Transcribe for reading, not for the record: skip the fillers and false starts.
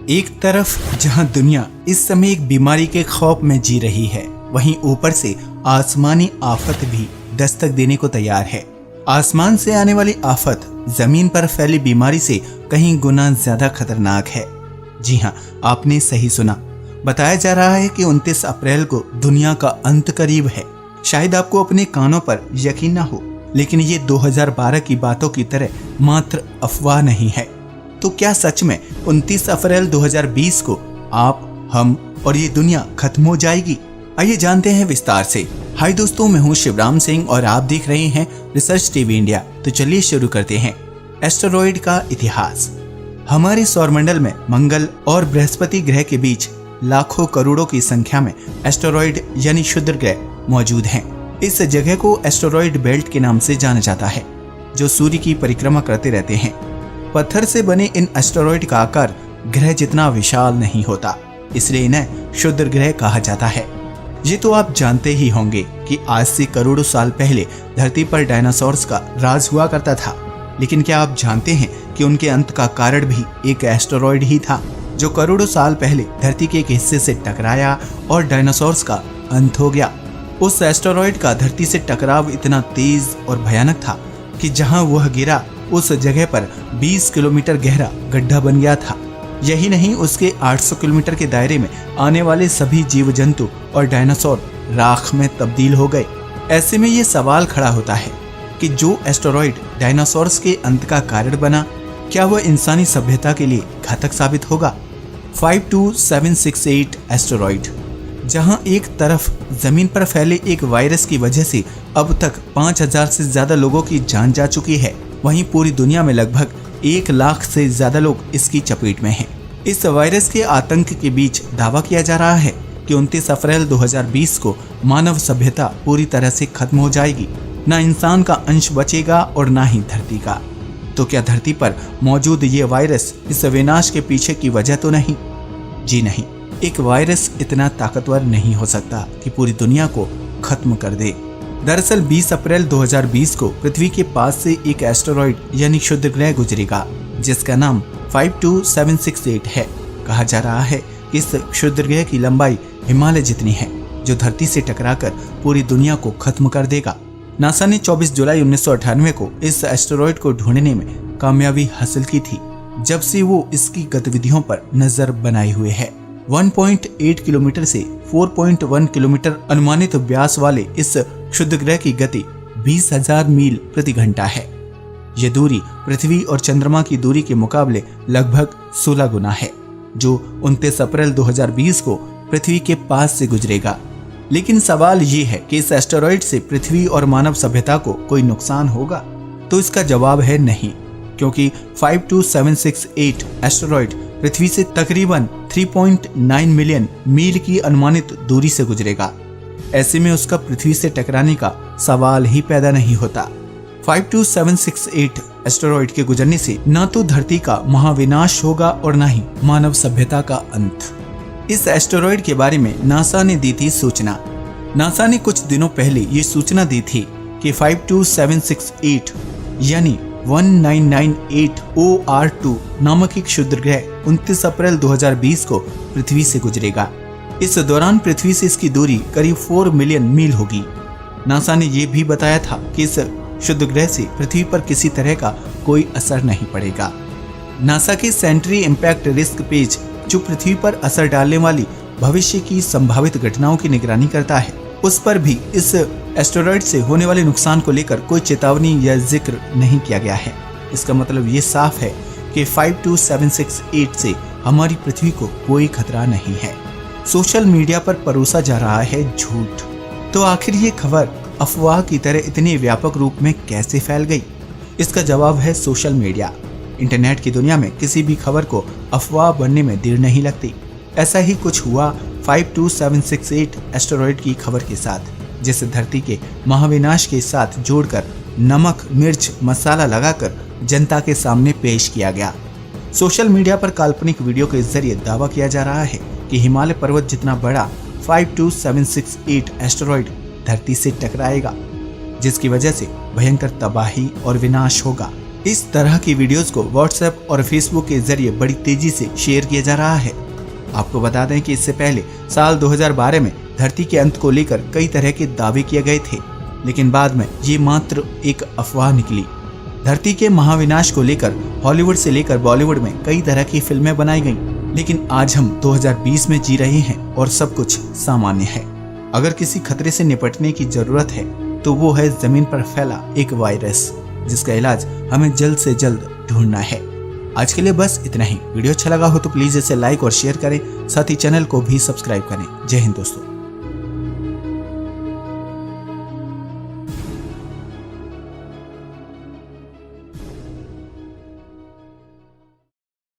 एक तरफ जहां दुनिया इस समय एक बीमारी के खौफ में जी रही है, वहीं ऊपर से आसमानी आफत भी दस्तक देने को तैयार है। आसमान से आने वाली आफत जमीन पर फैली बीमारी से कहीं गुना ज्यादा खतरनाक है। जी हाँ, आपने सही सुना। बताया जा रहा है कि 29 अप्रैल को दुनिया का अंत करीब है। शायद आपको अपने कानों पर यकीन ना हो, लेकिन ये 2012 की बातों की तरह मात्र अफवाह नहीं है। तो क्या सच में 29 अप्रैल 2020 को आप, हम और ये दुनिया खत्म हो जाएगी? आइए जानते हैं विस्तार से। हाय दोस्तों, मैं हूँ शिवराम सिंह और आप देख रहे हैं रिसर्च टीवी इंडिया। तो चलिए शुरू करते हैं। एस्टेरॉयड का इतिहास। हमारे सौरमंडल में मंगल और बृहस्पति ग्रह के बीच लाखों करोड़ों की संख्या में एस्टेरॉयड यानी क्षुद्र ग्रह मौजूद हैं। इस जगह को एस्टेरॉयड बेल्ट के नाम से जाना जाता है, जो सूर्य की परिक्रमा करते रहते हैं। पत्थर से बने इन एस्टेरॉयड का आकार ग्रह जितना विशाल नहीं होता, इसलिए इन्हें क्षुद्र ग्रह कहा जाता है। ये तो आप जानते ही होंगे कि आज से करोड़ों साल पहले धरती पर डायनासोर्स का राज हुआ करता था। लेकिन क्या आप जानते हैं कि उनके अंत का कारण भी एक एस्टेरॉयड ही था, जो करोड़ों साल पहले धरती के एक हिस्से से टकराया और डायनासोर्स का अंत हो गया। उस एस्टेरॉयड का धरती से टकराव इतना तेज और भयानक था कि जहां वह गिरा उस जगह पर 20 किलोमीटर गहरा गड्ढा बन गया था। यही नहीं, उसके 800 किलोमीटर के दायरे में आने वाले सभी जीव जंतु और डायनासोर राख में तब्दील हो गए। ऐसे में ये सवाल खड़ा होता है कि जो एस्टेरॉयड डायनासोर्स के अंत का कारण बना, क्या वह इंसानी सभ्यता के लिए घातक साबित होगा? 52768 एस्टेरॉयड, जहां एक तरफ जमीन पर फैले एक वायरस की वजह से अब तक 5000 से ज्यादा लोगों की जान जा चुकी है, वहीं पूरी दुनिया में लगभग 1 लाख से ज्यादा लोग इसकी चपेट में हैं। इस वायरस के आतंक के बीच दावा किया जा रहा है कि 29 अप्रैल 2020 को मानव सभ्यता पूरी तरह से खत्म हो जाएगी। ना इंसान का अंश बचेगा और ना ही धरती का। तो क्या धरती पर मौजूद ये वायरस इस विनाश के पीछे की वजह तो नहीं? जी नहीं, एक वायरस इतना ताकतवर नहीं हो सकता कि पूरी दुनिया को खत्म कर दे। दरअसल 20 अप्रैल 2020 को पृथ्वी के पास से एक एस्टेरॉयड यानी क्षुद्र ग्रह गुजरेगा, जिसका नाम 52768 है। कहा जा रहा है कि इस क्षुद्र ग्रह की लंबाई हिमालय जितनी है, जो धरती से टकराकर पूरी दुनिया को खत्म कर देगा। नासा ने 24 जुलाई 1998 को इस एस्टेरॉयड को ढूंढने में कामयाबी हासिल की थी। जब से वो इसकी गतिविधियों पर नजर बनाए हुए है। 1.8 किलोमीटर से 4.1 किलोमीटर अनुमानित व्यास वाले इस क्षुद्र ग्रह की गति 20,000 मील प्रति घंटा है। यह दूरी पृथ्वी और चंद्रमा की दूरी के मुकाबले लगभग 16 गुना है, जो 29 अप्रैल 2020 को पृथ्वी के पास से गुजरेगा। लेकिन सवाल ये है कि इस एस्टेरॉयड से पृथ्वी और मानव सभ्यता को कोई नुकसान होगा? तो इसका जवाब है नहीं, क्योंकि 52768 एस्टेरॉयड पृथ्वी से तकरीबन 3.9 मिलियन मील की अनुमानित दूरी से गुजरेगा। ऐसे में उसका पृथ्वी से टकराने का सवाल ही पैदा नहीं होता। 52768 एस्टेरॉयड के गुजरने से न तो धरती का महाविनाश होगा और न ही मानव सभ्यता का अंत। इस एस्टेरॉयड के बारे में नासा ने दी थी सूचना। नासा ने कुछ दिनों पहले ये सूचना दी थी कि 52768 यानी 1998 OR2 नामक एक क्षुद्र ग्रह 29 अप्रैल 2020 को पृथ्वी से गुजरेगा। इस दौरान पृथ्वी से इसकी दूरी करीब 4 मिलियन मील होगी। नासा ने यह भी बताया था कि इस क्षुद्र ग्रह से पृथ्वी पर किसी तरह का कोई असर नहीं पड़ेगा। नासा के सेंट्री इम्पैक्ट रिस्क पेज, जो पृथ्वी पर असर डालने वाली भविष्य की संभावित घटनाओं की निगरानी करता है, उस पर भी इस एस्टेरॉयड से होने वाले नुकसान को लेकर कोई चेतावनी या जिक्र नहीं किया गया है। इसका मतलब ये साफ है कि 52768 से हमारी पृथ्वी को कोई खतरा नहीं है। सोशल मीडिया पर परोसा जा रहा है झूठ। तो आखिर ये खबर अफवाह की तरह इतने व्यापक रूप में कैसे फैल गई? इसका जवाब है सोशल मीडिया। इंटरनेट की दुनिया में किसी भी खबर को अफवाह बनने में देर नहीं लगती। ऐसा ही कुछ हुआ 52768 एस्टेरॉयड की खबर के साथ, जिसे धरती के महाविनाश के साथ जोड़कर नमक, मिर्च, मसाला लगाकर जनता के सामने पेश किया गया। सोशल मीडिया पर काल्पनिक वीडियो के जरिए दावा किया जा रहा है कि हिमालय पर्वत जितना बड़ा 52768 एस्टेरॉयड धरती से टकराएगा, जिसकी वजह से भयंकर तबाही और विनाश होगा। इस तरह की वीडियोस को व्हाट्सएप और फेसबुक के जरिए बड़ी तेजी से शेयर किया जा रहा है। आपको बता दें कि इससे पहले साल 2012 में धरती के अंत को लेकर कई तरह के दावे किए गए थे, लेकिन बाद में ये मात्र एक अफवाह निकली। धरती के महाविनाश को लेकर हॉलीवुड से लेकर बॉलीवुड में कई तरह की फिल्में बनाई गईं, लेकिन आज हम 2020 में जी रहे हैं और सब कुछ सामान्य है। अगर किसी खतरे से निपटने की जरूरत है तो वो है जमीन पर फैला एक वायरस, जिसका इलाज हमें जल्द से जल्द ढूंढना है। आज के लिए बस इतना ही। वीडियो अच्छा लगा हो तो प्लीज इसे लाइक और शेयर करें, साथ ही चैनल को भी सब्सक्राइब करें। जय हिंद दोस्तों।